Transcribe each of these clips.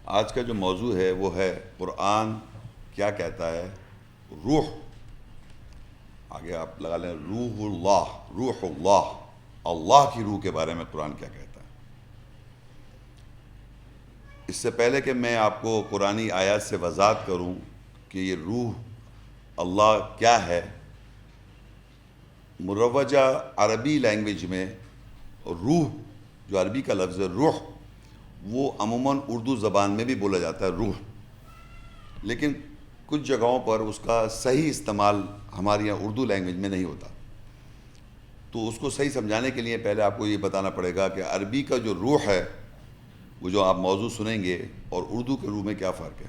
آج کا جو موضوع ہے وہ ہے قرآن کیا کہتا ہے روح. آگے آپ لگا لیں روح اللہ، اللہ کی روح کے بارے میں قرآن کیا کہتا ہے. اس سے پہلے کہ میں آپ کو قرآنی آیات سے وضاحت کروں کہ یہ روح اللہ کیا ہے، مروجہ عربی لینگویج میں روح، جو عربی کا لفظ ہے روح، وہ عموماً اردو زبان میں بھی بولا جاتا ہے روح، لیکن کچھ جگہوں پر اس کا صحیح استعمال ہمارے یہاں اردو لینگویج میں نہیں ہوتا. تو اس کو صحیح سمجھانے کے لیے پہلے آپ کو یہ بتانا پڑے گا کہ عربی کا جو روح ہے، وہ جو آپ موضوع سنیں گے، اور اردو کے روح میں کیا فرق ہے.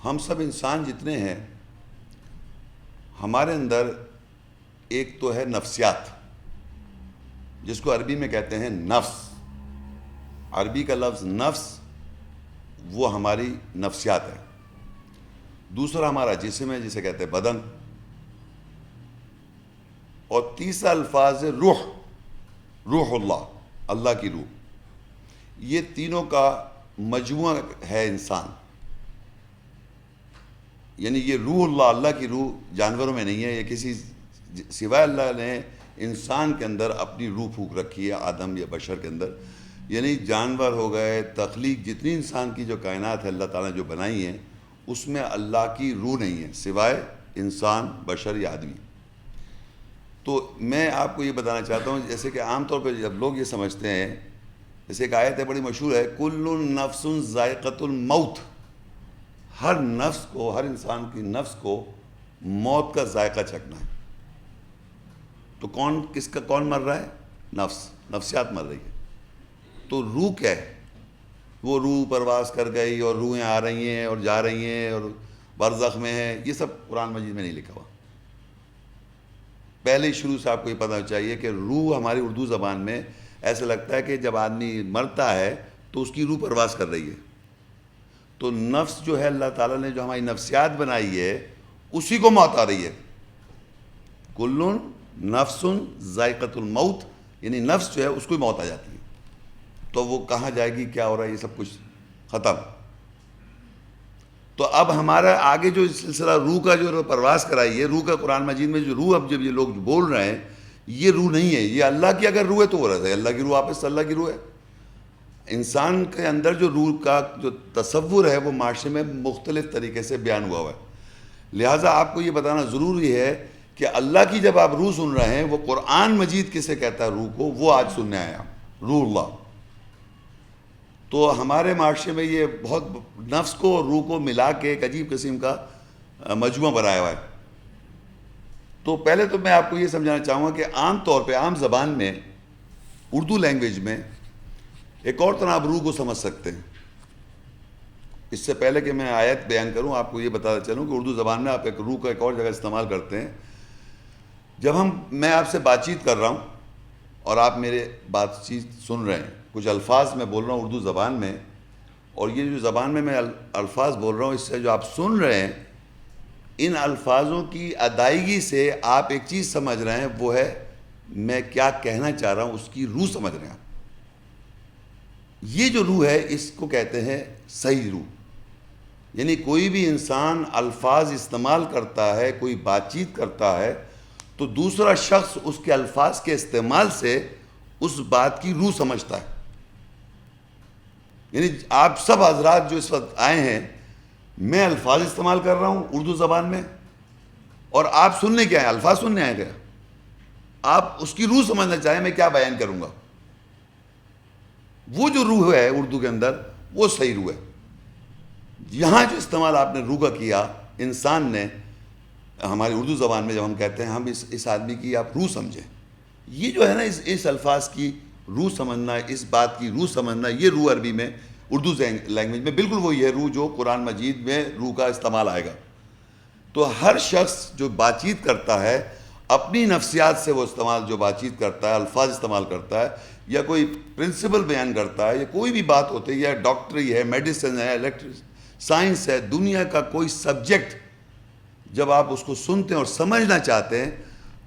ہم سب انسان جتنے ہیں، ہمارے اندر ایک تو ہے نفسیات، جس کو عربی میں کہتے ہیں نفس. عربی کا لفظ نفس وہ ہماری نفسیات ہے. دوسرا ہمارا جسم ہے، جسے کہتے ہیں بدن. اور تیسرا الفاظ ہے روح، روح اللہ، اللہ کی روح. یہ تینوں کا مجموعہ ہے انسان. یعنی یہ روح اللہ، اللہ کی روح جانوروں میں نہیں ہے، یہ کسی سوائے اللہ نے انسان کے اندر اپنی روح پھونک رکھی ہے، آدم یا بشر کے اندر. یعنی جانور ہو گئے، تخلیق جتنی انسان کی جو کائنات ہے اللہ تعالیٰ نے جو بنائی ہیں، اس میں اللہ کی روح نہیں ہے سوائے انسان، بشر یا آدمی. تو میں آپ کو یہ بتانا چاہتا ہوں، جیسے کہ عام طور پہ جب لوگ یہ سمجھتے ہیں، جیسے ایک آیت ہے بڑی مشہور ہے، کل نفس ذائقۃ الموت. ہر نفس کو، ہر انسان کی نفس کو موت کا ذائقہ چکھنا ہے. تو کون مر رہا ہے؟ نفس، نفسیات مر رہی ہے. تو روح کیا ہے؟ وہ روح پرواز کر گئی، اور روحیں آ رہی ہیں اور جا رہی ہیں اور برزخ میں ہیں. یہ سب قرآن مجید میں نہیں لکھا ہوا. پہلے شروع سے آپ کو یہ پتہ چاہیے کہ روح ہماری اردو زبان میں ایسا لگتا ہے کہ جب آدمی مرتا ہے تو اس کی روح پرواز کر رہی ہے. تو نفس جو ہے، اللہ تعالیٰ نے جو ہماری نفسیات بنائی ہے، اسی کو موت آ رہی ہے. کل نفس ذائقۃ الموت، یعنی نفس جو ہے اس کو ہی موت آ جاتی ہے. تو وہ کہاں جائے گی، کیا ہو رہا ہے، یہ سب کچھ ختم. تو اب ہمارا آگے جو سلسلہ روح کا جو پرواز کرائی ہے، روح کا قرآن مجید میں جو روح اب جب یہ لوگ بول رہے ہیں، یہ روح نہیں ہے. یہ اللہ کی اگر روح ہے تو وہ رہتا ہے اللہ کی روح، آپس اللہ کی روح ہے. انسان کے اندر جو روح کا جو تصور ہے وہ معاشرے میں مختلف طریقے سے بیان ہوا ہے. لہٰذا آپ کو یہ بتانا ضروری ہے کہ اللہ کی جب آپ روح سن رہے ہیں، وہ قرآن مجید کسے کہتا ہے روح کو، وہ آج سننے آئے آپ، روح اللہ. تو ہمارے معاشرے میں یہ بہت نفس کو اور روح کو ملا کے ایک عجیب قسم کا مجموعہ بنایا ہوا ہے. تو پہلے تو میں آپ کو یہ سمجھانا چاہوں گا کہ عام طور پہ عام زبان میں، اردو لینگویج میں ایک اور طرح آپ روح کو سمجھ سکتے ہیں. اس سے پہلے کہ میں آیت بیان کروں، آپ کو یہ بتاتا چلوں کہ اردو زبان میں آپ ایک روح کا ایک اور جگہ استعمال کرتے ہیں. جب میں آپ سے بات چیت کر رہا ہوں اور آپ میرے بات چیت سن رہے ہیں، کچھ الفاظ میں بول رہا ہوں اردو زبان میں، اور یہ جو زبان میں الفاظ بول رہا ہوں، اس سے جو آپ سن رہے ہیں، ان الفاظوں کی ادائیگی سے آپ ایک چیز سمجھ رہے ہیں، وہ ہے میں کیا کہنا چاہ رہا ہوں، اس کی روح سمجھ رہے ہیں آپ. یہ جو روح ہے اس کو کہتے ہیں صحیح روح. یعنی کوئی بھی انسان الفاظ استعمال کرتا ہے، کوئی بات چیت کرتا ہے، تو دوسرا شخص اس کے الفاظ کے استعمال سے اس بات کی روح سمجھتا ہے. یعنی آپ سب حضرات جو اس وقت آئے ہیں، میں الفاظ استعمال کر رہا ہوں اردو زبان میں، اور آپ سننے کیا ہیں؟ الفاظ سننے آئے گا. آپ اس کی روح سمجھنا چاہیں میں کیا بیان کروں گا. وہ جو روح ہے اردو کے اندر، وہ صحیح روح ہے. یہاں جو استعمال آپ نے روح کا کیا انسان نے، ہماری اردو زبان میں جب ہم کہتے ہیں ہم اس آدمی کی آپ روح سمجھیں، یہ جو ہے نا اس الفاظ کی روح سمجھنا، اس بات کی روح سمجھنا، یہ روح عربی میں، اردو لینگویج میں بالکل وہی ہے روح جو قرآن مجید میں روح کا استعمال آئے گا. تو ہر شخص جو بات چیت کرتا ہے، اپنی نفسیات سے وہ جو بات چیت کرتا ہے، الفاظ استعمال کرتا ہے، یا کوئی پرنسپل بیان کرتا ہے، یا کوئی بھی بات ہوتی ہے، یا ڈاکٹری ہے، میڈیسن ہے، سائنس ہے، دنیا کا کوئی سبجیکٹ، جب آپ اس کو سنتے ہیں اور سمجھنا چاہتے ہیں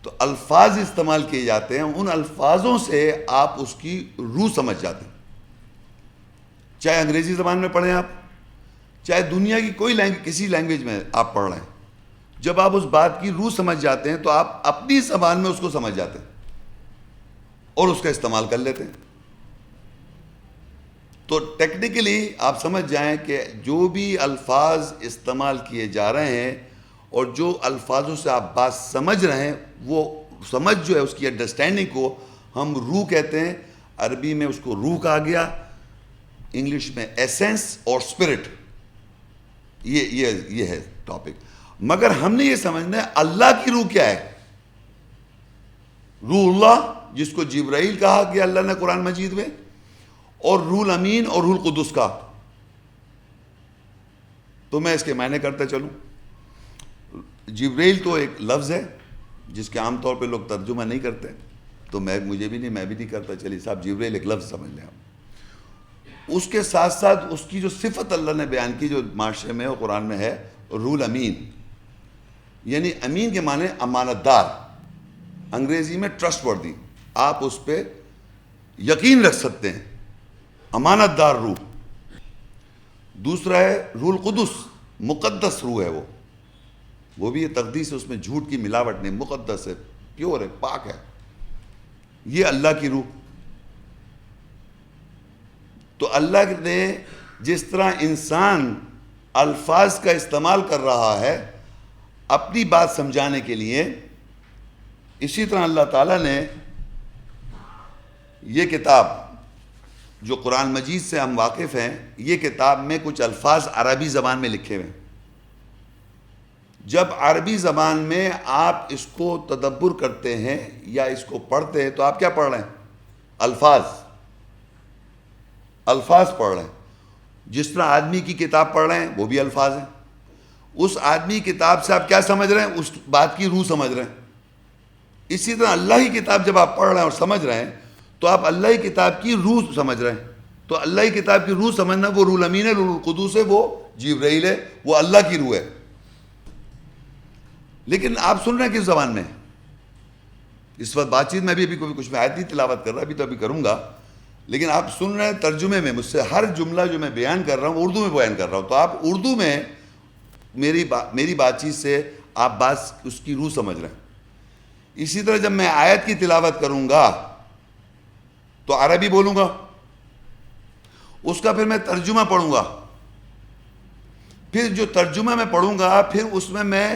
تو الفاظ استعمال کیے جاتے ہیں. ان الفاظوں سے آپ اس کی روح سمجھ جاتے ہیں. چاہے انگریزی زبان میں پڑھیں آپ، چاہے دنیا کی کوئی کسی لینگویج میں آپ پڑھ رہے ہیں، جب آپ اس بات کی روح سمجھ جاتے ہیں تو آپ اپنی زبان میں اس کو سمجھ جاتے ہیں اور اس کا استعمال کر لیتے ہیں. تو ٹیکنیکلی آپ سمجھ جائیں کہ جو بھی الفاظ استعمال کیے جا رہے ہیں اور جو الفاظوں سے آپ بات سمجھ رہے ہیں، وہ سمجھ جو ہے اس کی انڈرسٹینڈنگ کو ہم روح کہتے ہیں. عربی میں اس کو روح کہا گیا، انگلش میں ایسنس اور اسپرٹ. یہ ہے ٹاپک. مگر ہم نے یہ سمجھنا ہے اللہ کی روح کیا ہے. روح اللہ، جس کو جبرائیل کہا گیا اللہ نے قرآن مجید میں، اور روح الامین اور روح القدس کا. تو میں اس کے معنی کرتا چلوں. جبرائیل تو ایک لفظ ہے جس کے عام طور پہ لوگ ترجمہ نہیں کرتے، تو میں بھی نہیں کرتا. چلیے صاحب، جبرائیل ایک لفظ سمجھ لیں آپ. اس کے ساتھ ساتھ اس کی جو صفت اللہ نے بیان کی جو معاشرے میں اور قرآن میں ہے، روح الامین، یعنی امین کے معنی امانت دار، انگریزی میں ٹرسٹ وردی. آپ اس پہ یقین رکھ سکتے ہیں، امانت دار روح. دوسرا ہے روح القدس، مقدس روح ہے وہ بھی یہ تقدیس ہے، اس میں جھوٹ کی ملاوٹ نہیں، مقدس ہے، پیور ہے، پاک ہے. یہ اللہ کی روح. تو اللہ نے جس طرح انسان الفاظ کا استعمال کر رہا ہے اپنی بات سمجھانے کے لیے، اسی طرح اللہ تعالیٰ نے یہ کتاب جو قرآن مجید سے ہم واقف ہیں، یہ کتاب میں کچھ الفاظ عربی زبان میں لکھے ہوئے ہیں. جب عربی زبان میں آپ اس کو تدبر کرتے ہیں یا اس کو پڑھتے ہیں تو آپ کیا پڑھ رہے ہیں؟ الفاظ پڑھ رہے ہیں. جس طرح آدمی کی کتاب پڑھ رہے ہیں وہ بھی الفاظ ہیں. اس آدمی کی کتاب سے آپ کیا سمجھ رہے ہیں؟ اس بات کی روح سمجھ رہے ہیں. اسی طرح اللہ کی کتاب جب آپ پڑھ رہے ہیں اور سمجھ رہے ہیں تو آپ اللہ کی کتاب کی روح سمجھ رہے ہیں. تو اللہ کی کتاب کی روح سمجھنا، وہ روح الامین ہے، روح القدس ہے، وہ جبرائیل ہے، وہ اللہ کی روح ہے. لیکن آپ سن رہے ہیں کس زبان میں؟ اس وقت بات چیت میں بھی کچھ میں آیت نہیں تلاوت کر رہا، ابھی کروں گا، لیکن آپ سن رہے ہیں ترجمے میں. مجھ سے ہر جملہ جو میں بیان کر رہا ہوں اردو میں بیان کر رہا ہوں، تو آپ اردو میں میری بات چیت سے آپ بات اس کی روح سمجھ رہے ہیں. اسی طرح جب میں آیت کی تلاوت کروں گا تو عربی بولوں گا، اس کا پھر میں ترجمہ پڑھوں گا. پھر جو ترجمہ میں پڑھوں گا پھر اس میں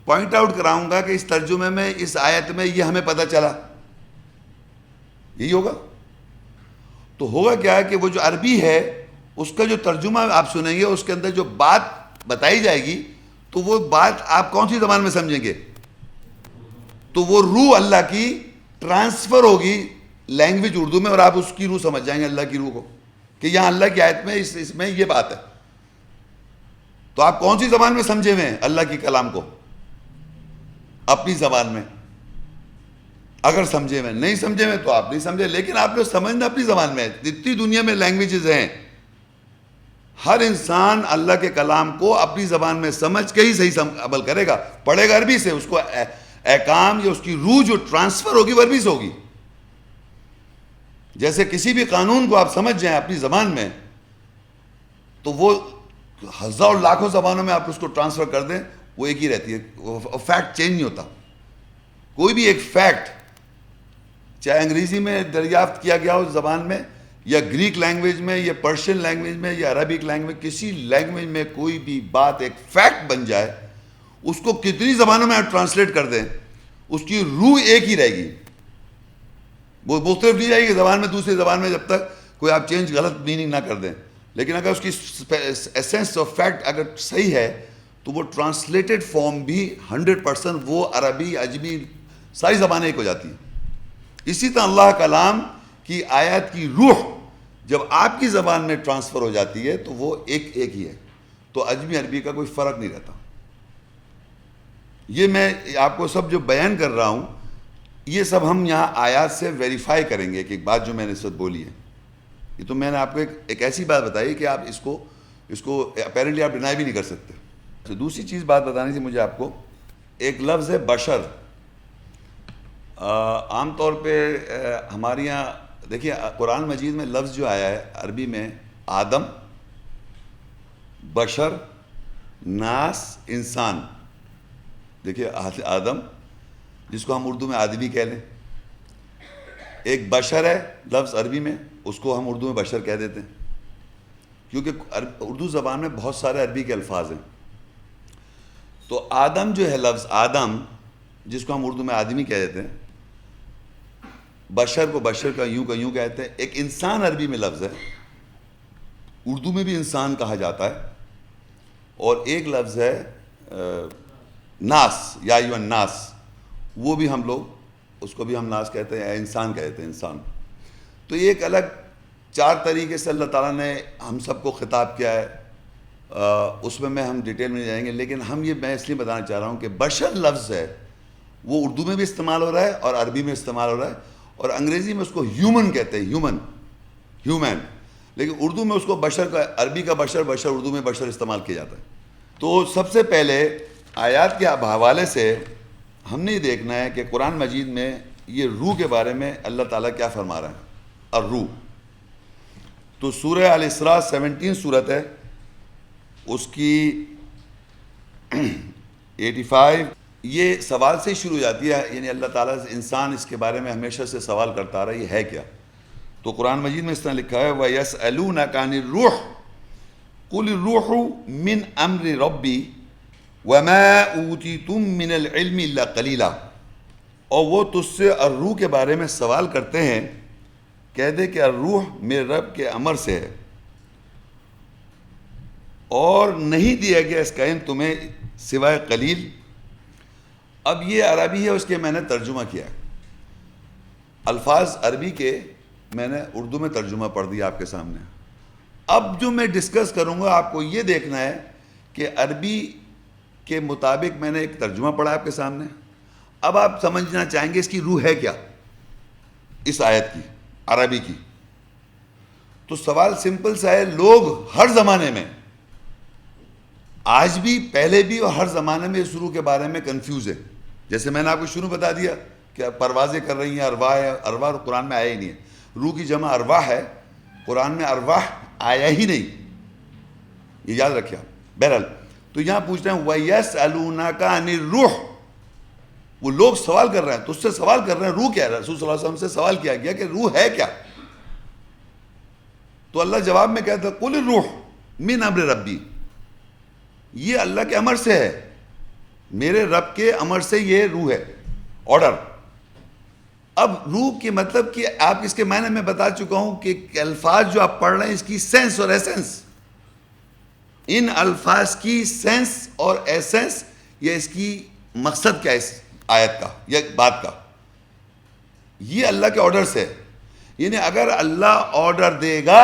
پوائنٹ آؤٹ کراؤں گا کہ اس ترجمے میں، اس آیت میں یہ ہمیں پتہ چلا. یہی ہوگا. تو ہوگا کیا کہ وہ جو عربی ہے اس کا جو ترجمہ آپ سنیں گے، اس کے اندر جو بات بتائی جائے گی تو وہ بات آپ کون سی زبان میں سمجھیں گے؟ تو وہ روح اللہ کی ٹرانسفر ہوگی لینگویج اردو میں، اور آپ اس کی روح سمجھ جائیں گے، اللہ کی روح کو، کہ یہاں اللہ کی آیت میں اس میں یہ بات ہے. تو آپ کون سی زبان میں سمجھے ہوئے ہیں اللہ کی کلام کو؟ اپنی زبان میں. اگر سمجھے ہوئے، نہیں سمجھے ہوئے تو آپ نہیں سمجھے، لیکن آپ نے سمجھنا اپنی زبان میں. جتنی دنیا میں لینگویجز ہیں، ہر انسان اللہ کے کلام کو اپنی زبان میں سمجھ کے ہی صحیح عمل کرے گا. پڑھے گا عربی سے، اس کو احکام یا اس کی روح جو ٹرانسفر ہوگی وہ عربی سے ہوگی. جیسے کسی بھی قانون کو آپ سمجھ جائیں اپنی زبان میں تو وہ ہزاروں لاکھوں زبانوں میں آپ اس کو ٹرانسفر کر دیں، وہ ایک ہی رہتی ہے، فیکٹ چینج نہیں ہوتا. کوئی بھی ایک فیکٹ چاہے انگریزی میں دریافت کیا گیا ہو زبان میں، یا گریک لینگویج میں، یا پرشین لینگویج میں، یا عربک لینگویج، کسی لینگویج میں کوئی بھی بات ایک فیکٹ بن جائے، اس کو کتنی زبانوں میں آپ ٹرانسلیٹ کر دیں، اس کی روح ایک ہی رہے گی. وہ مختلف نہیں جائے گی زبان میں دوسری زبان میں، جب تک کوئی آپ چینج غلط میننگ نہ کر دیں. لیکن اگر اس کی ایسنس آف فیکٹ اگر صحیح ہے تو وہ ٹرانسلیٹڈ فارم بھی 100% وہ عربی، عجمی، ساری زبانیں ایک ہو جاتی ہیں. اسی طرح اللہ کلام کی آیات کی روح جب آپ کی زبان میں ٹرانسفر ہو جاتی ہے تو وہ ایک ہی ہے. تو عجمی عربی کا کوئی فرق نہیں رہتا. یہ میں آپ کو سب جو بیان کر رہا ہوں یہ سب ہم یہاں آیات سے ویریفائی کریں گے کہ ایک بات جو میں نے اس وقت بولی ہے. یہ تو میں نے آپ کو ایک ایسی بات بتائی کہ آپ اس کو اپیرنٹلی آپ ڈینائی بھی نہیں کر سکتے. تو دوسری چیز بات بتانی تھی مجھے آپ کو، ایک لفظ ہے بشر. عام طور پہ ہمارے یہاں دیکھیے قرآن مجید میں لفظ جو آیا ہے عربی میں آدم، بشر، ناس، انسان. دیکھیے آدم جس کو ہم اردو میں آدمی کہہ لیں، ایک بشر ہے لفظ عربی میں، اس کو ہم اردو میں بشر کہہ دیتے ہیں کیونکہ اردو زبان میں بہت سارے عربی کے الفاظ ہیں. تو آدم جو ہے لفظ آدم جس کو ہم اردو میں آدمی کہہ دیتے ہیں، بشر کو بشر کا یوں کہتے ہیں. ایک انسان عربی میں لفظ ہے، اردو میں بھی انسان کہا جاتا ہے. اور ایک لفظ ہے ناس، یا ایھا الناس، وہ بھی ہم لوگ اس کو بھی ہم ناس کہتے ہیں یا انسان کہتے ہیں، انسان. تو یہ ایک الگ 4 طریقے سے اللہ تعالیٰ نے ہم سب کو خطاب کیا ہے. اس میں ہم ڈیٹیل میں نہیں جائیں گے، لیکن میں اس لیے بتانا چاہ رہا ہوں کہ بشر لفظ ہے وہ اردو میں بھی استعمال ہو رہا ہے اور عربی میں استعمال ہو رہا ہے، اور انگریزی میں اس کو ہیومن کہتے ہیں، ہیومن. لیکن اردو میں اس کو بشر کا، عربی کا بشر، اردو میں بشر استعمال کیا جاتا ہے. تو سب سے پہلے آیات کے حوالے سے ہم نے یہ دیکھنا ہے کہ قرآن مجید میں یہ روح کے بارے میں اللہ تعالیٰ کیا فرما رہا ہے. الروح تو سورہ الاسراء 17 سورت ہے، اس کی 85 یہ سوال سے شروع ہو جاتی ہے. یعنی اللہ تعالیٰ سے انسان اس کے بارے میں ہمیشہ سے سوال کرتا آ رہا ہے یہ ہے کیا. تو قرآن مجید میں اس طرح لکھا ہے وَيَسْأَلُونَكَ عَنِ الرُّوحِ قُلِ الرُّوحُ مِنْ أَمْرِ رَبِّي وَمَا أُوتِيتُم مِّنَ الْعِلْمِ إِلَّا قَلِيلًا. اور وہ تجھ سے الروح کے بارے میں سوال کرتے ہیں، کہہ دے کہ الروح میرے رب کے امر سے ہے اور نہیں دیا گیا اس کا علم تمہیں سوائے قلیل. اب یہ عربی ہے، اس کے میں نے ترجمہ کیا، الفاظ عربی کے میں نے اردو میں ترجمہ پڑھ دیا آپ کے سامنے. اب جو میں ڈسکس کروں گا آپ کو یہ دیکھنا ہے کہ عربی کے مطابق میں نے ایک ترجمہ پڑھا آپ کے سامنے. اب آپ سمجھنا چاہیں گے اس کی روح ہے کیا، اس آیت کی عربی کی. تو سوال سمپل سا ہے، لوگ ہر زمانے میں، آج بھی، پہلے بھی، اور ہر زمانے میں اس روح کے بارے میں کنفیوز ہے. جیسے میں نے آپ کو شروع بتا دیا کہ پروازیں کر رہی ہیں، ارواح ہے. ارواح قرآن میں آیا ہی نہیں ہے. روح کی جمع ارواح ہے، قرآن میں ارواح آیا ہی نہیں، یہ یاد رکھیں. بہرحال تو یہاں پوچھ رہے ہیں وَيَسْأَلُونَكَ عَنِ الرُّوحِ، وہ لوگ سوال کر رہے ہیں، تو اس سے سوال کر رہے ہیں روح کیا ہے. رسول صلی اللہ علیہ وسلم سے سوال کیا گیا کہ روح ہے کیا. تو اللہ جواب میں کہتا ہے قُلِ الرُّوحُ مِنْ أَمْرِ رَبِّي، یہ اللہ کے امر سے ہے، میرے رب کے امر سے یہ روح ہے، آرڈر. اب روح کی مطلب کہ آپ اس کے معنی میں بتا چکا ہوں کہ الفاظ جو آپ پڑھ رہے ہیں اس کی سینس اور ایسنس، ان الفاظ کی سینس اور ایسنس، یا اس کی مقصد کیا ہے اس آیت کا یا بات کا، یہ اللہ کے آرڈر سے. یعنی اگر اللہ آرڈر دے گا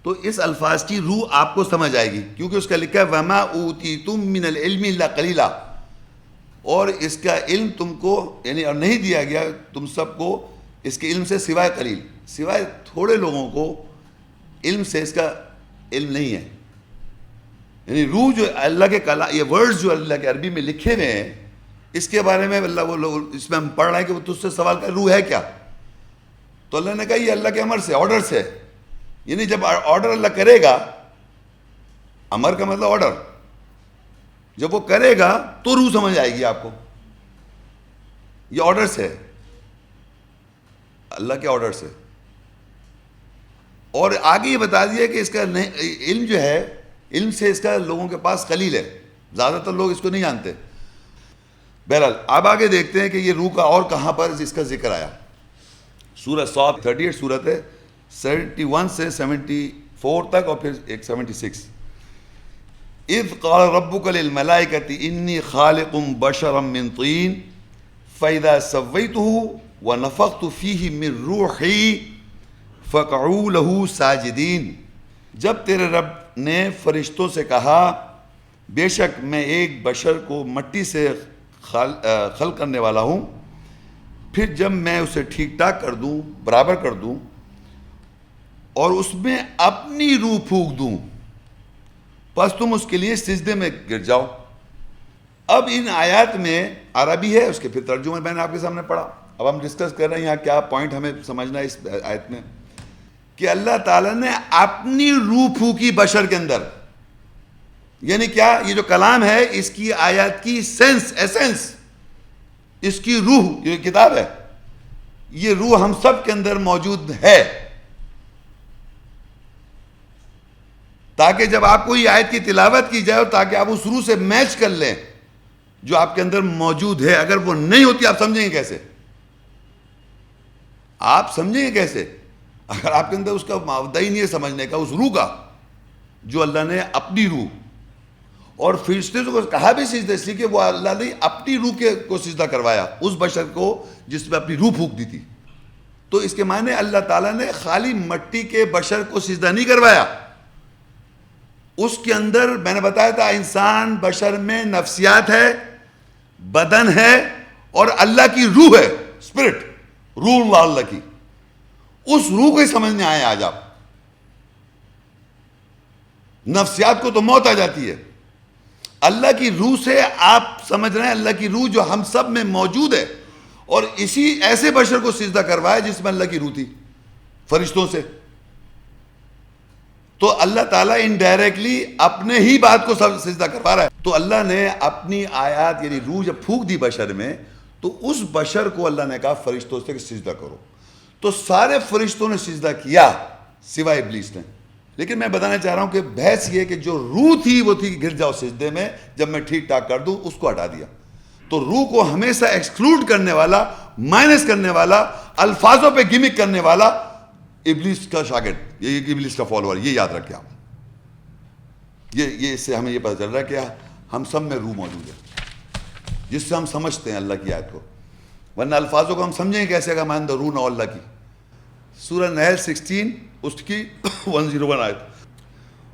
تو اس الفاظ کی روح آپ کو سمجھ آئے گی، کیونکہ اس کا لکھا ہے وَمَا أُوتِيتُم مِّنَ الْعِلْمِ إِلَّا قَلِيلًا، اور اس کا علم تم کو، یعنی اور نہیں دیا گیا تم سب کو اس کے علم سے سوائے قلیل، سوائے تھوڑے لوگوں کو علم سے اس کا علم نہیں ہے. یعنی روح جو اللہ کے یہ ورڈز جو اللہ کے عربی میں لکھے ہوئے ہیں، اس کے بارے میں اللہ وہ لوگ، اس میں ہم پڑھ رہے ہیں کہ وہ تجھ سے سوال کر روح ہے کیا. تو اللہ نے کہا یہ اللہ کے امر سے، آرڈر سے. یعنی جب آرڈر اللہ کرے گا، امر کا مطلب آرڈر، جب وہ کرے گا تو روح سمجھ آئے گی آپ کو، یہ آرڈر سے، اللہ کے آرڈر سے. اور آگے یہ بتا دیا کہ اس کا علم جو ہے، علم سے اس کا لوگوں کے پاس قلیل ہے، زیادہ تر لوگ اس کو نہیں جانتے. بہرحال اب آگے دیکھتے ہیں کہ یہ روح کا اور کہاں پر اس کا ذکر آیا. سورہ صاد 38 سورت ہے، 71 سے 74 تک، اور پھر ایک 76. اذ قال ربک للملائکۃ انی خالق بشرا من طین فاذا سویتہ ونفخت فیہ من روحی فقعوا لہ ساجدین. جب تیرے رب نے فرشتوں سے کہا بے شک میں ایک بشر کو مٹی سے خلق کرنے والا ہوں، پھر جب میں اسے ٹھیک ٹھاک کر دوں، برابر کر دوں، اور اس میں اپنی روح پھونک دوں، پس تم اس کے لیے سجدے میں گر جاؤ. اب ان آیات میں عربی ہے، اس کے پھر ترجمہ میں نے آپ کے سامنے پڑھا. اب ہم ڈسکس کر رہے ہیں یہاں کیا پوائنٹ ہمیں سمجھنا ہے اس آیت میں، کہ اللہ تعالیٰ نے اپنی روح پھونکی بشر کے اندر. یعنی کیا؟ یہ جو کلام ہے اس کی آیات کی سینس، ایسنس، اس کی روح، یہ کتاب ہے، یہ روح ہم سب کے اندر موجود ہے، تاکہ جب آپ کو یہ آیت کی تلاوت کی جائے تاکہ آپ اس روح سے میچ کر لیں جو آپ کے اندر موجود ہے. اگر وہ نہیں ہوتی آپ سمجھیں گے کیسے؟ آپ سمجھیں گے کیسے اگر آپ کے اندر اس کا معاہدہ ہی نہیں ہے سمجھنے کا، اس روح کا جو اللہ نے اپنی روح. اور فرشتے کو کہا بھی سجدہ اس لیے کہ وہ اللہ نے اپنی روح کو سجدہ کروایا اس بشر کو جس میں اپنی روح پھونک دی تھی. تو اس کے معنی اللہ تعالیٰ نے خالی مٹی کے بشر کو سجدہ نہیں کروایا، اس کے اندر میں نے بتایا تھا انسان بشر میں نفسیات ہے، بدن ہے، اور اللہ کی روح ہے، اسپرٹ، روح اللہ کی. اس روح کو ہی سمجھنے آئے آج آپ. نفسیات کو تو موت آ جاتی ہے، اللہ کی روح سے آپ سمجھ رہے ہیں اللہ کی روح جو ہم سب میں موجود ہے، اور اسی ایسے بشر کو سجدہ کروایا جس میں اللہ کی روح تھی فرشتوں سے. تو اللہ تعالیٰ انڈائریکٹلی اپنے ہی بات کو سجدہ کروا رہا ہے. تو اللہ نے اپنی آیات یعنی روح جب پھونک دی بشر میں تو اس بشر کو اللہ نے کہا فرشتوں سے سجدہ کرو. تو سارے فرشتوں نے سجدہ کیا سوائے ابلیس نے. لیکن میں بتانا چاہ رہا ہوں کہ بحث یہ کہ جو روح تھی وہ تھی گر جاؤ سجدے میں، جب میں ٹھیک ٹھاک کر دوں اس کو ہٹا دیا. تو روح کو ہمیشہ ایکسکلوڈ کرنے والا، مائنس کرنے والا، الفاظوں پہ گمک کرنے والا ابلیس کا شاگرد، یہ ابلیس کا فالوور. یہ یاد رکھیں آپ. یہ اس سے ہمیں یہ پتہ چل رہا ہے کہ ہم سب میں روح موجود ہے جس سے ہم سمجھتے ہیں اللہ کی آیت کو. ورنہ الفاظوں کو ہم سمجھیں کیسے اگر مان دو روح نہ اللہ کی. سورہ نحل 16 اس کی 101 آیت.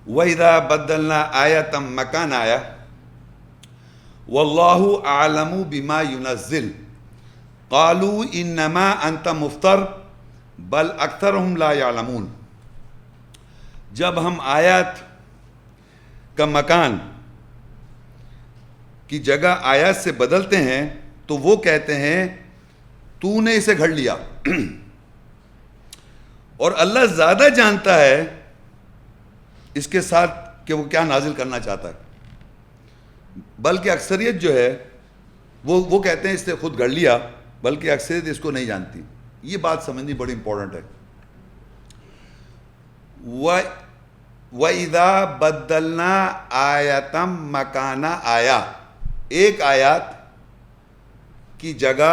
وَإِذَا بَدَّلْنَا آيَةً مَكَانَ آيَةٍ وَاللَّهُ أَعْلَمُ بِمَا يُنَزِّلُ قَالُوا إِنَّمَا أَنْتَ مُفْتَرٍ بَلْ أَكْثَرُهُمْ لَا يَعْلَمُونَ. جب ہم آیات کا مکان کی جگہ آیات سے بدلتے ہیں تو وہ کہتے ہیں تو نے اسے گھڑ لیا، اور اللہ زیادہ جانتا ہے اس کے ساتھ کہ وہ کیا نازل کرنا چاہتا ہے. بلکہ اکثریت جو ہے وہ کہتے ہیں اس نے خود گھڑ لیا، بلکہ اکثریت اس کو نہیں جانتی. یہ بات سمجھنی بڑی امپورٹنٹ ہے. وَإِذَا بَدَّلْنَا آیَةً مَكَانَ آیَةٍ، ایک آیات کی جگہ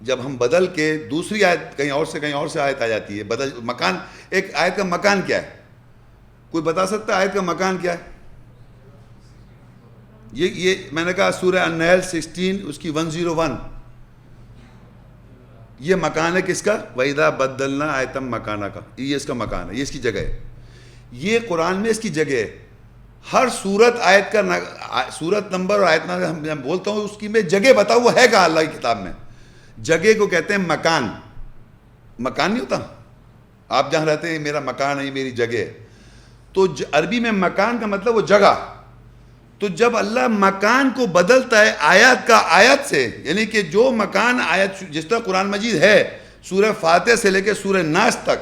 جب ہم بدل کے دوسری آیت کہیں اور سے آیت آ جاتی ہے. بدل مکان، ایک آیت کا مکان کیا ہے؟ کوئی بتا سکتا ہے آیت کا مکان کیا ہے؟ یہ میں نے کہا سورہ النحل 16 اس کی 101 یہ مکان ہے کس کا؟ وَإِذَا بَدَّلْنَا آیَةً مَكَانَ کا. یہ اس کا مکان ہے، یہ اس کی جگہ ہے. یہ قرآن میں اس کی جگہ ہے. ہر صورت آیت کا صورت نمبر اور آیت نمبر میں بولتا ہوں اس کی میں جگہ بتا ہوا ہے کہا اللہ کی کتاب میں. جگہ کو کہتے ہیں مکان. مکان نہیں ہوتا آپ جہاں رہتے ہیں میرا مکان ہے، یہ میری جگہ ہے. تو عربی میں مکان کا مطلب وہ جگہ. تو جب اللہ مکان کو بدلتا ہے آیات کا آیت سے، یعنی کہ جو مکان آیت جس طرح قرآن مجید ہے سورہ فاتحہ سے لے کے سورہ ناس تک،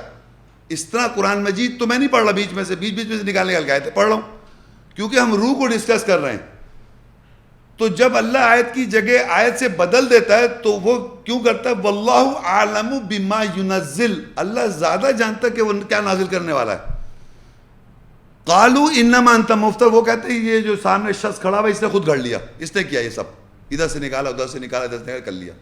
اس طرح قرآن مجید تو میں نہیں پڑھ رہا بیچ میں سے نکال کے آیتیں پڑھ رہا ہوں کیونکہ ہم روح کو ڈسکس کر رہے ہیں. تو جب اللہ آیت کی جگہ آیت سے بدل دیتا ہے تو وہ کیوں کرتا ہے؟ واللہ اعلم بما ينزل، اللہ زیادہ جانتا ہے کہ وہ کیا نازل کرنے والا ہے. قالوا انما انت مفتر، وہ کہتے ہیں یہ جو سامنے شخص کھڑا ہوا اس نے خود گھڑ لیا، اس نے کیا یہ سب، ادھر سے نکالا ادھر سے نکالا ادھر سے کر لیا.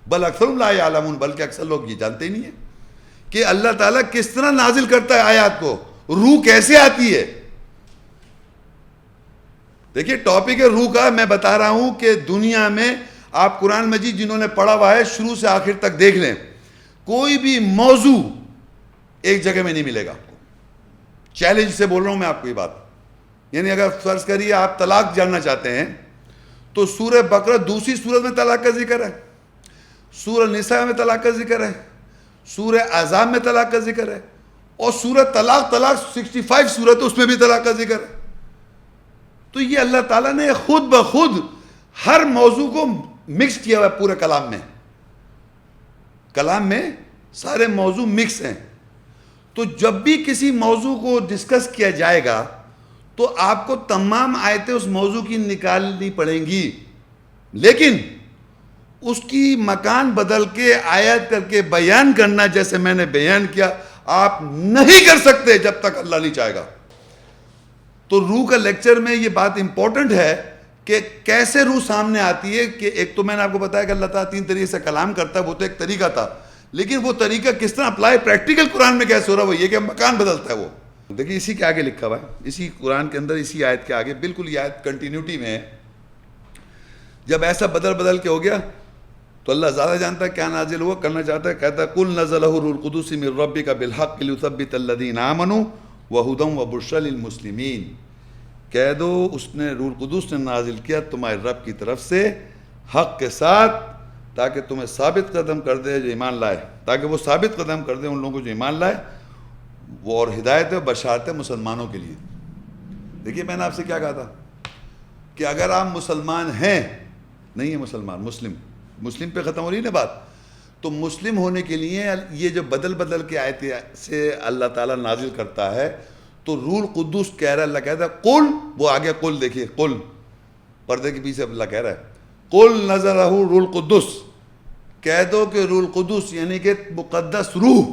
بل اکثرهم لا يعلمون، بلکہ اکثر لوگ یہ جانتے ہی نہیں ہیں کہ اللہ تعالیٰ کس طرح نازل کرتا ہے آیات کو، روح کیسے آتی ہے. دیکھیے ٹاپک ہے روح کا. میں بتا رہا ہوں کہ دنیا میں آپ قرآن مجید جنہوں نے پڑھا ہوا ہے شروع سے آخر تک دیکھ لیں، کوئی بھی موضوع ایک جگہ میں نہیں ملے گا. چیلنج سے بول رہا ہوں میں آپ کو یہ بات. یعنی اگر فرض کریے آپ طلاق جاننا چاہتے ہیں تو سورہ بقرہ دوسری سورت میں طلاق کا ذکر ہے، سورہ نساء میں طلاق کا ذکر ہے، سورہ احزاب میں طلاق کا ذکر ہے، اور سورہ طلاق 65 سورت ہے اس میں بھی طلاق کا ذکر ہے. تو یہ اللہ تعالیٰ نے خود بخود ہر موضوع کو مکس کیا ہوا ہے پورے کلام میں. کلام میں سارے موضوع مکس ہیں. تو جب بھی کسی موضوع کو ڈسکس کیا جائے گا تو آپ کو تمام آیتیں اس موضوع کی نکالنی پڑیں گی, لیکن اس کی مکان بدل کے آیت کر کے بیان کرنا جیسے میں نے بیان کیا آپ نہیں کر سکتے جب تک اللہ نہیں چاہے گا. تو روح کا لیکچر میں یہ بات امپورٹنٹ ہے کہ کیسے روح سامنے آتی ہے. کہ ایک تو میں نے آپ کو بتایا کہ اللہ تعالیٰ 3 طریقے سے کلام کرتا ہے, وہ تو ایک طریقہ تھا, لیکن وہ طریقہ کس طرح اپلائی پریکٹیکل قرآن میں کیسے ہو رہا ہے, وہ یہ کہ مکان بدلتا ہے. وہ دیکھیے اسی کے آگے لکھا ہوا ہے, اسی قرآن کے اندر, اسی آیت کے آگے, بالکل یہ آیت کنٹینیوٹی میں ہے. جب ایسا بدل کے ہو گیا تو اللہ زیادہ جانتا ہے کیا نازل ہوا, کرنا چاہتا ہے, کہتا ہے قل نزلہ روح القدس من ربک بالحق لیثبت الذین آمنوا وہدی وبشری للمسلمین. کہہ دو اس نے روح القدس نے نازل کیا تمہارے رب کی طرف سے حق کے ساتھ, تاکہ تمہیں ثابت قدم کر دے جو ایمان لائے, تاکہ وہ ثابت قدم کر دے ان لوگوں کو جو ایمان لائے, وہ اور ہدایت ہے بشارت ہے مسلمانوں کے لیے. دیکھیے میں نے آپ سے کیا کہا تھا کہ اگر آپ مسلمان ہیں, نہیں ہے مسلمان, مسلم پہ ختم ہو رہی ہے نا بات, تو مسلم ہونے کے لیے یہ جو بدل کے آیتیں سے اللہ تعالیٰ نازل کرتا ہے, تو روح القدس کہہ رہا ہے, اللہ کہتا ہے قل, وہ آگے قل دیکھیے, قل پردے کے پیچھے اللہ کہہ رہا ہے قل نزلہ روح القدس, کہہ دو کہ روح القدس یعنی کہ مقدس روح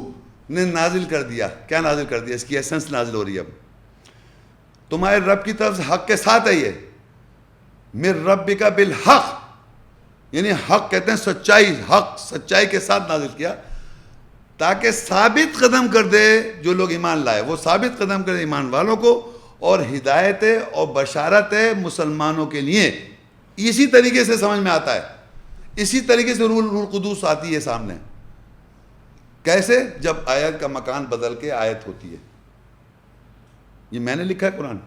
نے نازل کر دیا. کیا نازل کر دیا؟ اس کی ایسنس نازل ہو رہی ہے اب تمہارے رب کی طرف سے حق کے ساتھ ہے. یہ من ربک بالحق, یعنی حق کہتے ہیں سچائی, حق سچائی کے ساتھ نازل کیا تاکہ ثابت قدم کر دے جو لوگ ایمان لائے, وہ ثابت قدم کر دے ایمان والوں کو, اور ہدایت اور بشارت ہے مسلمانوں کے لیے. اسی طریقے سے سمجھ میں آتا ہے, اسی طریقے سے روح القدس آتی ہے سامنے. کیسے؟ جب آیت کا مکان بدل کے آیت ہوتی ہے. یہ میں نے لکھا ہے قرآن,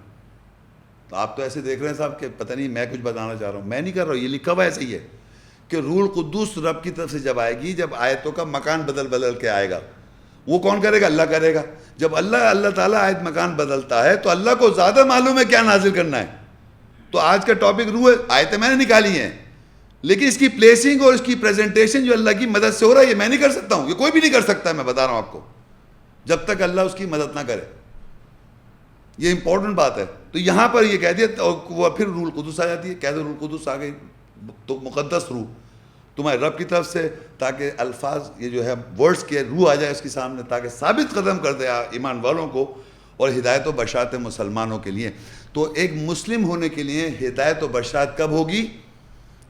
تو آپ تو ایسے دیکھ رہے ہیں صاحب کہ پتہ نہیں میں کچھ بتانا چاہ رہا ہوں, میں نہیں کر رہا ہوں, یہ لکھا ہوا ایسے ہی ہے کہ روح القدس رب کی طرف سے جب آئے گی, جب آیتوں کا مکان بدل کے آئے گا, وہ کون کرے گا؟ اللہ کرے گا. جب اللہ تعالیٰ آیت مکان بدلتا ہے تو اللہ کو زیادہ معلوم ہے کیا نازل کرنا ہے. تو آج کا ٹاپک روح ہے, آیتیں میں نے نکالی ہیں, لیکن اس کی پلیسنگ اور اس کی پریزنٹیشن جو اللہ کی مدد سے ہو رہا ہے, یہ میں نہیں کر سکتا ہوں, یہ کوئی بھی نہیں کر سکتا ہے, میں بتا رہا ہوں آپ کو, جب تک اللہ اس کی مدد نہ کرے. یہ امپورٹنٹ بات ہے. تو یہاں پر یہ کہہ دیا, اور وہ پھر روح القدس آ جاتی ہے, کہہ دو روح القدس آ گئی, تو مقدس روح تمہارے رب کی طرف سے, تاکہ الفاظ یہ جو ہے ورڈز کے روح آ جائے اس کے سامنے, تاکہ ثابت قدم کر دے ایمان والوں کو اور ہدایت و بشارت مسلمانوں کے لیے. تو ایک مسلم ہونے کے لیے ہدایت و بشارت کب ہوگی؟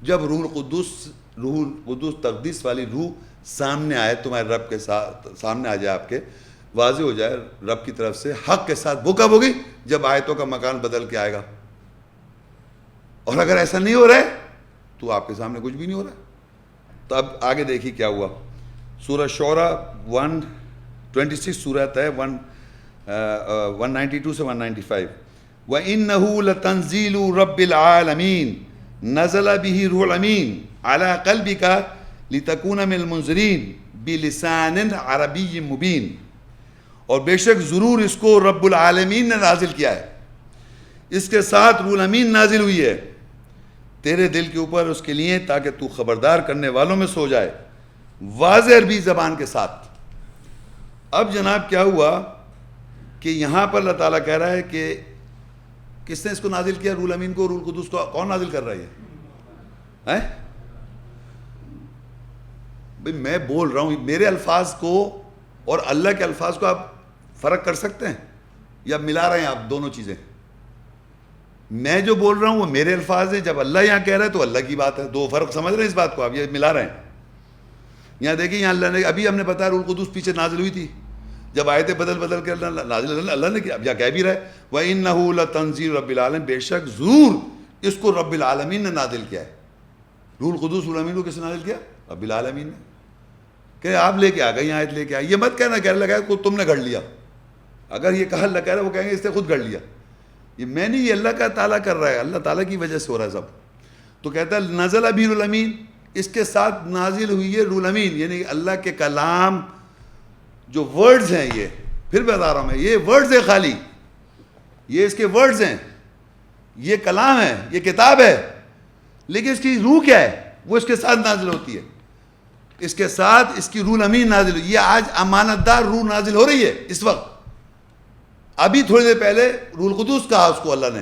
جب روح القدس تقدیس والی روح سامنے آئے, تمہارے رب کے ساتھ سامنے آ جائے, آپ کے واضح ہو جائے رب کی طرف سے حق کے ساتھ. وہ کب ہوگی؟ جب آیتوں کا مکان بدل کے آئے گا. اور اگر ایسا نہیں ہو رہا ہے تو آپ کے سامنے کچھ بھی نہیں ہو رہا ہے. تو اب آگے دیکھیے کیا ہوا. سورہ شعراء 126 سورت ہے 192 سے 195. وَإِنَّهُ لَتَنزِيلُ رَبِّ الْعَالَمِينَ نَزَلَ بِهِ رُوحُ الْأَمِينُ عَلَى قَلْبِكَ لِتَكُونَ مِنَ الْمُنذِرِينَ بِلِسَانٍ عَرَبِيٍّ مُبِينٍ. اور بے شک ضرور اس کو رب العالمین نے نازل کیا ہے, اس کے ساتھ روح الامین نازل ہوئی ہے تیرے دل کے اوپر اس کے لیے, تاکہ تو خبردار کرنے والوں میں سو جائے, واضح عربی زبان کے ساتھ. اب جناب کیا ہوا کہ یہاں پر اللہ تعالیٰ کہہ رہا ہے کہ کس نے اس کو نازل کیا؟ روح الامین کو, روح القدس کو. کون نازل کر رہا ہے؟ بھئی میں بول رہا ہوں, میرے الفاظ کو اور اللہ کے الفاظ کو آپ فرق کر سکتے ہیں یا ملا رہے ہیں آپ دونوں چیزیں؟ میں جو بول رہا ہوں وہ میرے الفاظ ہیں, جب اللہ یہاں کہہ رہا ہے تو اللہ کی بات ہے. دو فرق سمجھ رہے ہیں اس بات کو آپ, یہ ملا رہے ہیں. یہاں دیکھیں, یہاں اللہ نے ابھی ہم نے بتایا روح القدس پیچھے نازل ہوئی تھی, جب آیتیں بدل کے اللہ نے کیا, اب یہاں کہہ بھی رہا ہے وَإِنَّهُ لَتَنزِيلُ رَبِّ الْعَالَمِينَ, بے شک ضرور اس کو رب العالمین نے نازل کیا ہے. روح القدس روح الامین کو کس نے نازل کیا؟ رب العالمین نے. کہ آپ لے کے آ گئے, یہاں آیت لے کے آئے, یہ مت کہنا کہ اللہ کہا تم نے گھڑ لیا. اگر یہ کہا اللہ کہہ رہا ہے, وہ کہیں گے اس نے خود گھڑ لیا. یہ میں نہیں, یہ اللہ کا تعالیٰ کر رہا ہے, اللہ تعالیٰ کی وجہ سے ہو رہا ہے سب. تو کہتا ہے نزل بہ روح الامین, اس کے ساتھ نازل ہوئی ہے روح الامین, یعنی اللہ کے کلام جو ورڈز ہیں, یہ پھر بتا رہا ہوں میں, یہ ورڈز ہیں خالی, یہ اس کے ورڈز ہیں, یہ کلام ہے, یہ کتاب ہے, لیکن اس کی روح کیا ہے؟ وہ اس کے ساتھ نازل ہوتی ہے. اس کے ساتھ اس کی روح الامین نازل ہوئی. یہ آج امانت دار روح نازل ہو رہی ہے اس وقت. ابھی تھوڑی دیر پہلے روح القدس کہا اس کو اللہ نے,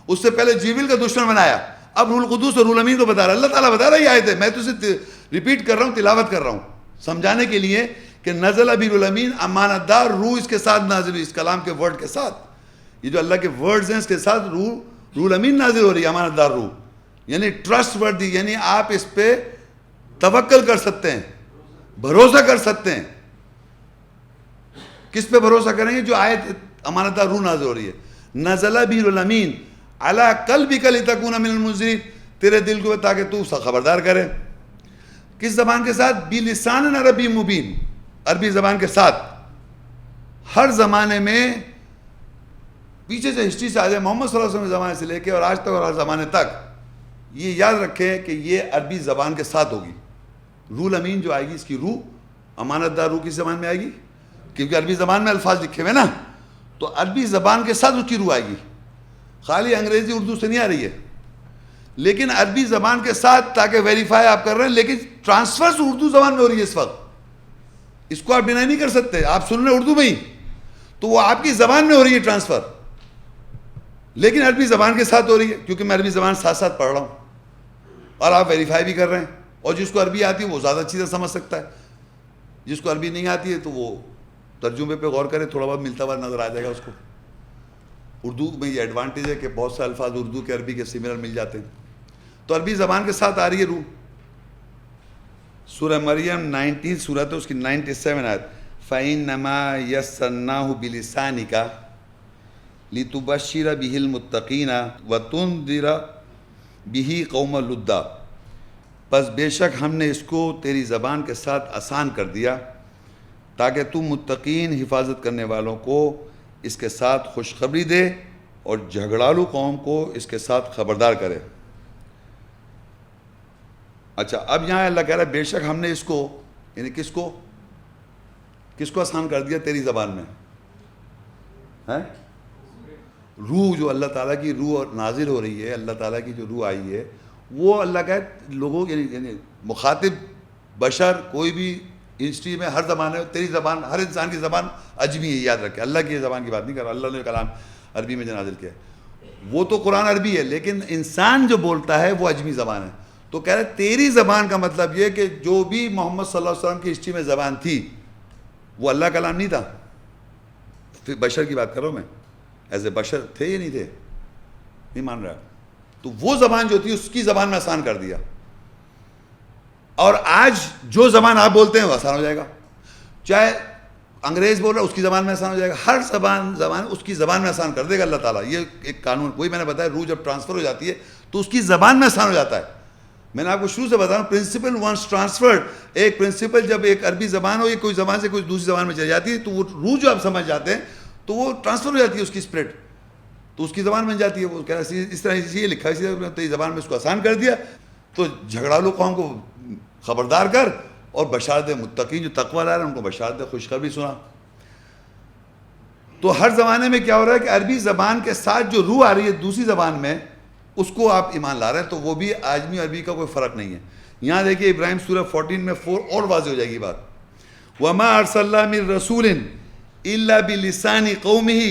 اس سے پہلے جبریل کا دشمن بنایا, اب روح القدس اور روح الامین کو بتا رہا ہے. اللہ تعالیٰ بتا رہا ہے یہ آیت ہے, میں تو اسے ریپیٹ کر رہا ہوں, تلاوت کر رہا ہوں سمجھانے کے لیے کہ نزل ابی روح الامین, امانت دار روح اس کے ساتھ نازل ہوئی, اس کلام کے ورڈ کے ساتھ. یہ جو اللہ کے ورڈز ہیں اس کے ساتھ روح الامین نازل ہو رہی ہے, امانت دار روح, یعنی ٹرسٹ وردی, یعنی آپ اس پہ توکل کر سکتے ہیں, بھروسہ کر سکتے ہیں. کس پہ بھروسہ کریں گے؟ جو آیت امانت دار روح نازل ہو رہی ہے. نزل بہ روح الامین علی قلبک لتکون من المنذرین, تیرے دل کو تاکہ تو خبردار کرے. کس زبان کے ساتھ؟ بلسان عربی مبین, عربی زبان کے ساتھ. ہر زمانے میں پیچھے سے ہسٹری سے آ جائے, محمد صلی اللہ علیہ وسلم کے زمانے سے لے کے اور آج تک اور ہر زمانے تک, یہ یاد رکھیں کہ یہ عربی زبان کے ساتھ ہوگی. روح الامین جو آئے گی, اس کی روح امانت دار روح کس زبان میں آئے گی؟ کیونکہ عربی زبان میں الفاظ لکھے ہوئے نا, تو عربی زبان کے ساتھ اس کی روح آئے گی. خالی انگریزی اردو سے نہیں آ رہی ہے, لیکن عربی زبان کے ساتھ, تاکہ ویریفائی آپ کر رہے ہیں, لیکن ٹرانسفر اردو زبان میں ہو رہی ہے اس وقت. اس کو آپ ڈینائی نہیں کر سکتے. آپ سن رہے اردو میں ہی, تو وہ آپ کی زبان میں ہو رہی ہے ٹرانسفر, لیکن عربی زبان کے ساتھ ہو رہی ہے, کیونکہ میں عربی زبان ساتھ ساتھ پڑھ رہا ہوں اور آپ ویریفائی بھی کر رہے ہیں. اور جس کو عربی آتی ہے وہ زیادہ اچھی طرح سمجھ سکتا ہے, جس کو عربی نہیں آتی ہے تو وہ ترجمے پہ غور کرے, تھوڑا بہت ملتا ہوا نظر آ جائے گا اس کو. اردو میں یہ ایڈوانٹیج ہے کہ بہت سے الفاظ اردو کے عربی کے سملر مل جاتے ہیں. تو عربی زبان کے ساتھ آ رہی ہے روح. سورہ مریم 19 سورت ہے, اس کی 97 آیت, فَإِنَّمَا يَسَّرْنَاهُ بِلِسَانِكَ لِتُبَشِّرَ بِهِ الْمُتَّقِينَ وَتُنذِرَ بِهِ قَوْمًا لُدًّا. پس بے شک ہم نے اس کو تیری زبان کے ساتھ آسان کر دیا تاکہ تو متقین حفاظت کرنے والوں کو اس کے ساتھ خوشخبری دے اور جھگڑالو قوم کو اس کے ساتھ خبردار کرے. اچھا, اب یہاں اللہ کہہ رہا ہے بے شک ہم نے اس کو, یعنی کس کو آسان کر دیا تیری زبان میں, ہیں روح جو اللہ تعالیٰ کی روح نازل ہو رہی ہے, اللہ تعالیٰ کی جو روح آئی ہے, وہ اللہ کا لوگوں یعنی مخاطب بشر کوئی بھی ہسٹری میں ہر زمانے, تیری زبان, ہر انسان کی زبان عجمی ہے, یاد رکھے. اللہ کی زبان کی بات نہیں کر رہا, اللہ نے کلام عربی میں جو نازل کیا وہ تو قرآن عربی ہے, لیکن انسان جو بولتا ہے وہ عجمی زبان ہے. تو کہہ رہے تیری زبان کا مطلب یہ کہ جو بھی محمد صلی اللہ علیہ وسلم کی ہسٹری میں زبان تھی وہ اللہ کلام نہیں تھا. پھر بشر کی بات کر رہا ہوں میں, ایز اے بشر تھے یا نہیں تھے, نہیں مان رہا. تو وہ زبان جو تھی اس کی زبان میں آسان کر دیا, اور آج جو زبان آپ بولتے ہیں وہ آسان ہو جائے گا. چاہے انگریز بول رہا ہے اس کی زبان میں آسان ہو جائے گا, ہر زبان اس کی زبان میں آسان کر دے گا اللہ تعالیٰ. یہ ایک قانون, وہی میں نے بتایا, روح جب ٹرانسفر ہو جاتی ہے تو اس کی زبان میں آسان ہو جاتا ہے. میں نے آپ کو شروع سے بتا رہا ہوں, پرنسپل ونس ٹرانسفرڈ, ایک پرنسپل جب ایک عربی زبان ہو, یہ کوئی زبان سے کوئی دوسری زبان میں چلی جاتی ہے, تو وہ روح جو آپ سمجھ جاتے ہیں تو وہ ٹرانسفر ہو جاتی ہے اس کی اسپرٹ, تو اس کی زبان بن جاتی ہے. وہ کہہ رہا ہے اس طرح یہ لکھا ہے, اسی طرح تیری زبان میں اس کو آسان کر دیا, تو جھگڑالو قوم کو خبردار کر اور بشارت متقین جو تقوی لا رہے ہیں ان کو بشارت خوشخبری سنا. تو ہر زمانے میں کیا ہو رہا ہے کہ عربی زبان کے ساتھ جو روح آ رہی ہے دوسری زبان میں, اس کو آپ ایمان لا رہے ہیں, تو وہ بھی آجمی عربی کا کوئی فرق نہیں ہے. یہاں دیکھیے ابراہیم سورہ 14 میں 4 اور واضح ہو جائے گی بات. وَمَا أَرْسَلْنَا مِن رَسُولٍ إِلَّا بِلِسَانِ قَوْمِهِ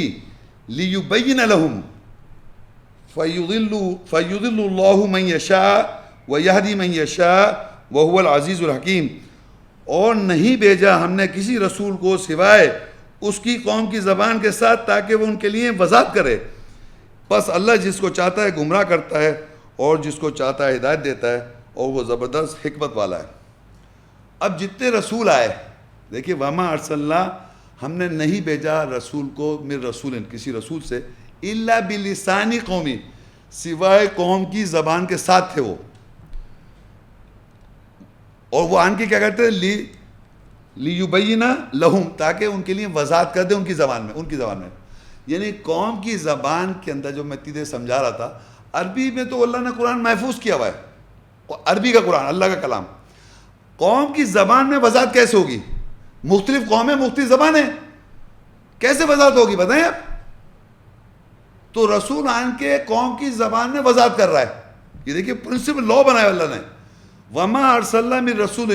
لِيُبَيِّنَ لَهُمْ فَيُضِلُّ اللَّهُ مَن يَشَاءُ وَيَهْدِي مَن يَشَاءُ وَهُوَ الْعَزِيزُ الْحَكِيمُ. اور نہیں بھیجا ہم نے کسی رسول کو سوائے اس کی قوم کی زبان کے ساتھ تاکہ وہ ان کے لیے وضاحت کرے. بس اللہ جس کو چاہتا ہے گمراہ کرتا ہے اور جس کو چاہتا ہے ہدایت دیتا ہے, اور وہ زبردست حکمت والا ہے. اب جتنے رسول آئے دیکھیے, وما ارسلنا, ہم نے نہیں بھیجا رسول کو من رسول, کسی رسول سے, الا بلسانی قومی, سوائے قوم کی زبان کے ساتھ تھے وہ. اور وہ آن کے کیا کرتے ہیں, لیبین لہم, تاکہ ان کے لیے وضاحت کر دے ان کی زبان میں. یعنی قوم کی زبان کے اندر, جو میں تیرے سمجھا رہا تھا, عربی میں تو اللہ نے قرآن محفوظ کیا ہوا ہے, عربی کا قرآن اللہ کا کلام. قوم کی زبان میں وضاحت کیسے ہوگی؟ مختلف قومیں, مختلف زبانیں, کیسے وضاحت ہوگی بتائیں آپ؟ تو رسول آن کے قوم کی زبان میں وضاحت کر رہا ہے. یہ دیکھیے پرنسپل لا بنایا اللہ نے. وما ارسلنا من رسول,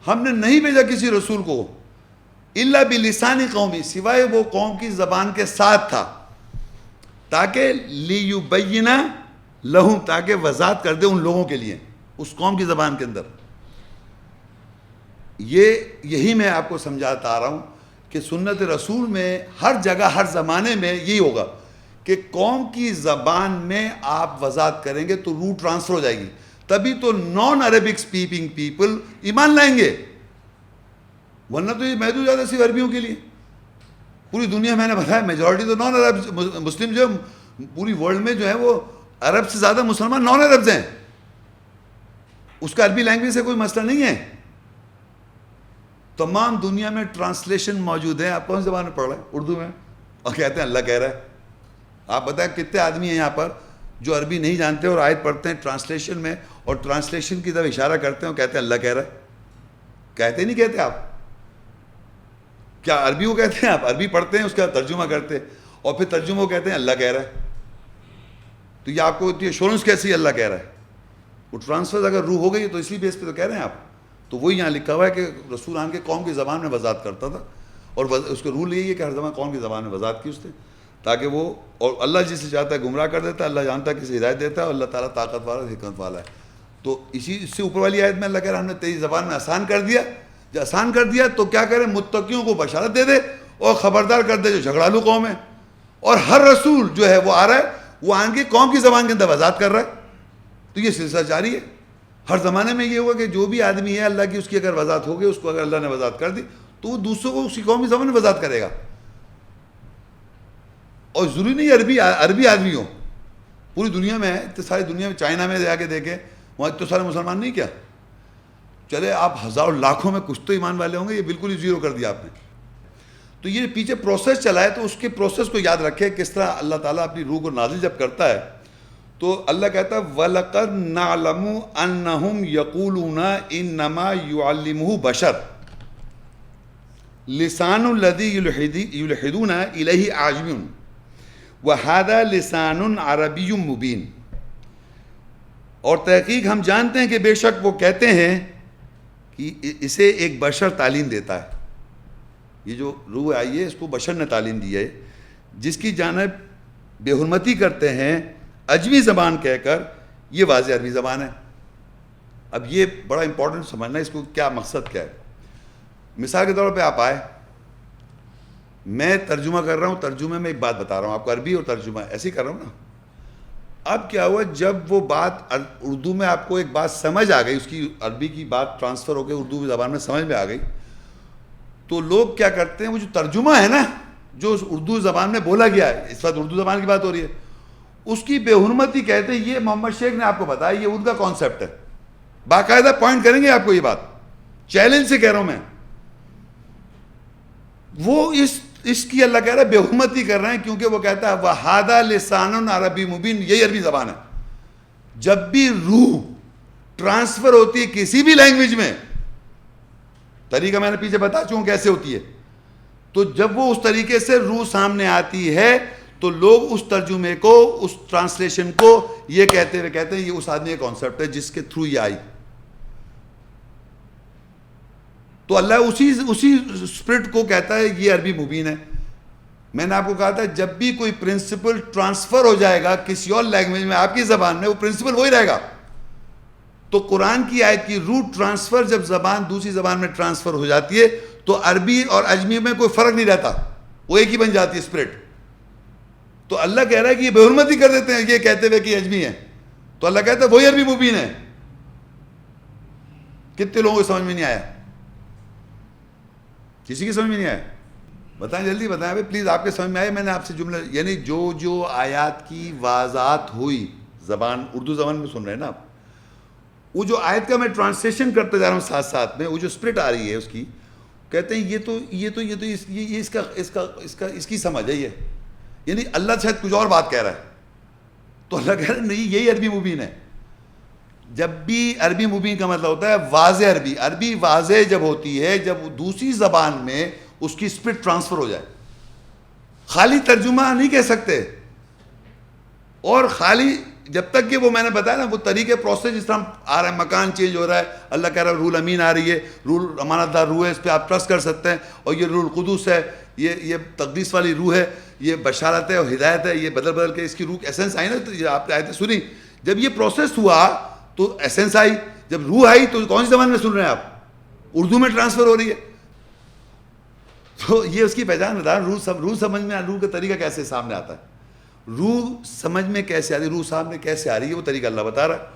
ہم نے نہیں بھیجا کسی رسول کو الا بلسان قومی، سوائے وہ قوم کی زبان کے ساتھ تھا، تاکہ لیبین لہم، تاکہ وضاحت کر دے ان لوگوں کے لیے اس قوم کی زبان کے اندر. یہی میں آپ کو سمجھاتا آ رہا ہوں کہ سنت رسول میں ہر جگہ ہر زمانے میں یہی ہوگا کہ قوم کی زبان میں آپ وضاحت کریں گے تو روح ٹرانسفر ہو جائے گی، تبھی تو نان عربک اسپیکنگ پیپل ایمان لائیں گے، ورنہ تو یہ محدود زیادہ صرف عربیوں کے لیے. پوری دنیا میں نے بتایا میجورٹی تو نان عرب مسلم جو پوری ورلڈ میں جو ہے وہ عرب سے زیادہ مسلمان نان عربز ہیں. اس کا عربی لینگویج سے کوئی مسئلہ نہیں ہے. تمام دنیا میں ٹرانسلیشن موجود ہیں. آپ کون سی زبان میں پڑھ رہے ہیں؟ اردو میں، اور کہتے ہیں اللہ کہہ رہا ہے. آپ بتائیں کتنے آدمی ہیں یہاں پر جو عربی نہیں جانتے اور آیت پڑھتے ہیں ٹرانسلیشن میں، اور ٹرانسلیشن کی طرف اشارہ کرتے ہیں اور کہتے ہیں اللہ کہہ رہا ہے. کہتے نہیں کہتے آپ؟ کیا عربی کو کہتے ہیں؟ آپ عربی پڑھتے ہیں اس کا ترجمہ کرتے اور پھر ترجمہ کو کہتے ہیں اللہ کہہ رہا ہے. تو یہ آپ کو ایشورنس کیسی اللہ کہہ رہا ہے؟ وہ ٹرانسفر اگر روح ہو گئی تو اسی بیس پہ تو کہہ رہے ہیں آپ. تو وہی یہاں لکھا ہوا ہے کہ رسول آن کے قوم کی زبان میں وضاحت کرتا تھا، اور اس کا رول یہی ہے کہ ہر زمان قوم کی زبان میں وضاحت کی اس نے، تاکہ وہ، اور اللہ جسے چاہتا ہے گمراہ کر دیتا ہے، اللہ جانتا ہے کسی ہدایت دیتا ہے، اور اللہ تعالیٰ طاقت والا حکمت والا ہے. تو اس سے اوپر والی آیت میں اللہ کہہ رہا ہم نے تیری زبان میں آسان کر دیا. جب آسان کر دیا تو کیا کرے؟ متقیوں کو بشارت دے دے اور خبردار کر دے جو جھگڑالو قوم ہے. اور ہر رسول جو ہے وہ آ رہا ہے وہ آن کے قوم کی زبان کے اندر وضاحت کر رہا ہے. تو یہ سلسلہ جاری ہے. ہر زمانے میں یہ ہوگا کہ جو بھی آدمی ہے اللہ کی اس کی اگر وضاحت ہو گئی، اس کو اگر اللہ نے وضاحت کر دی تو وہ دوسروں کو اسی قوم کی زبان میں وضاحت کرے گا. اور ضروری نہیں عربی آدمی ہو. پوری دنیا میں ہے، اتنے ساری دنیا میں، چائنا میں جا کے دیکھیں وہاں اتنے سارے مسلمان نہیں کیا. چلے آپ ہزاروں لاکھوں میں کچھ تو ایمان والے ہوں گے، یہ بالکل ہی زیرو کر دیا آپ نے. تو یہ پیچھے پروسیس چلا ہے، تو اس کے پروسیس کو یاد رکھیں کس طرح اللہ تعالیٰ اپنی روح کو نازل جب کرتا ہے تو اللہ کہتا ہے وَلَقَدْ نَعْلَمُ أَنَّهُمْ يَقُولُونَ إِنَّمَا يُعَلِّمُهُ بَشَرٌ لِسَانُ الَّذِي يُلْحِدُونَ إِلَيْهِ أَعْجَمِيٌّ وَهَذَا لِسَانٌ عَرَبِيٌّ مُبِينٌ. اور تحقیق ہم جانتے ہیں کہ بے شک وہ کہتے ہیں کہ اسے ایک بشر تعلیم دیتا ہے. یہ جو روح آئی ہے اس کو بشر نے تعلیم دی ہے، جس کی جانب بے حرمتی کرتے ہیں عجمی زبان کہہ کر. یہ واضح عربی زبان ہے. اب یہ بڑا امپورٹنٹ سمجھنا ہے اس کو کیا مقصد کیا ہے. مثال کے طور پہ آپ آئے، میں ترجمہ کر رہا ہوں، ترجمے میں ایک بات بتا رہا ہوں آپ کو، عربی اور ترجمہ ایسے ہی کر رہا ہوں نا. اب کیا ہوا، جب وہ بات اردو میں آپ کو ایک بات سمجھ آ گئی، اس کی عربی کی بات ٹرانسفر ہو کے اردو کی زبان میں سمجھ میں آ گئی، تو لوگ کیا کرتے ہیں، وہ جو ترجمہ ہے نا جو اس اردو زبان میں بولا گیا ہے، اس وقت اردو زبان کی بات ہو رہی ہے، اس کی بے حرمتی کہتے ہیں. یہ محمد شیخ نے آپ کو بتایا، یہ ان کا کانسیپٹ ہے. باقاعدہ پوائنٹ کریں گے آپ کو، یہ بات چیلنج سے کہہ رہا ہوں میں. وہ اس کی اللہ کہہ رہا ہے بے حرمتی کر رہے ہیں، کیونکہ وہ کہتا ہے وَهَذَا لِسَانٌ عَرَبِيٌّ مُبِينٌ. یہی عربی زبان ہے. جب بھی روح ٹرانسفر ہوتی ہے کسی بھی لینگویج میں، طریقہ میں نے پیچھے بتا چکا ہوں کیسے ہوتی ہے، تو جب وہ اس طریقے سے روح سامنے آتی ہے تو لوگ اس ترجمے کو، اس ٹرانسلیشن کو یہ کہتے ہیں یہ اس آدمی کا کانسیپٹ ہے جس کے تھرو یہ آئی. تو اللہ اسی اسپرٹ کو کہتا ہے یہ عربی مبین ہے. میں نے آپ کو کہا تھا جب بھی کوئی پرنسپل ٹرانسفر ہو جائے گا کسی اور لینگویج میں آپ کی زبان میں، وہ پرنسپل وہی رہے گا. تو قرآن کی آیت کی روٹ ٹرانسفر جب زبان دوسری زبان میں ٹرانسفر ہو جاتی ہے تو عربی اور اجمی میں کوئی فرق نہیں رہتا، وہ ایک ہی بن جاتی ہے اسپرٹ. تو اللہ کہہ رہا ہے کہ یہ بے حرمتی کر دیتے ہیں یہ کہتے ہوئے کہ اجمی ہے، تو اللہ کہتا ہے وہی عربی مبین ہے. کتنے لوگوں کو سمجھ میں نہیں آیا؟ کسی کی سمجھ میں نہیں آیا؟ بتائیں، جلدی بتائیں بھائی پلیز. آپ کے سمجھ میں آئے؟ میں نے آپ سے جملہ، یعنی جو آیات کی وضاحت ہوئی زبان، اردو زبان میں سن رہے ہیں نا آپ، وہ جو آیت کا میں ٹرانسلیشن کرتے جا رہا ہوں ساتھ میں، وہ جو اسپرٹ آ رہی ہے اس کی، کہتے ہیں یہ اس کی سمجھ ہے یہ، یعنی اللہ شاید کچھ اور بات کہہ رہا ہے. تو اللہ کہہ رہا ہے نہیں، یہی عربی مبین ہے. جب بھی عربی مبین کا مطلب ہوتا ہے واضح عربی. عربی واضح جب ہوتی ہے جب دوسری زبان میں اس کی اسپرٹ ٹرانسفر ہو جائے. خالی ترجمہ نہیں کہہ سکتے، اور خالی جب تک کہ وہ میں نے بتایا نا وہ طریقے پروسیس جس طرح آ رہا ہے, مکان چینج ہو رہا ہے, اللہ کہہ رہا ہے روح امین آ رہی ہے, روح امانت دار روح ہے, اس پہ آپ ٹرسٹ کر سکتے ہیں, اور یہ روح القدس ہے, یہ تقدیس والی روح ہے, یہ بشارت ہے اور ہدایت ہے, یہ بدل بدل کے اس کی روح ایسنس آئی نا. تو آپ نے آیتیں سنی, جب یہ پروسیس ہوا تو ایسنس آئی, جب روح آئی تو کون سی زبان میں سن رہے ہیں آپ؟ اردو میں ٹرانسفر ہو رہی ہے. تو یہ اس کی پہچان بتا. روح سمجھ میں, روح کا طریقہ کیسے سامنے آتا ہے, روح سمجھ میں کیسے آ رہی ہے, روح سامنے کیسے آ رہی ہے, وہ طریقہ اللہ بتا رہا ہے.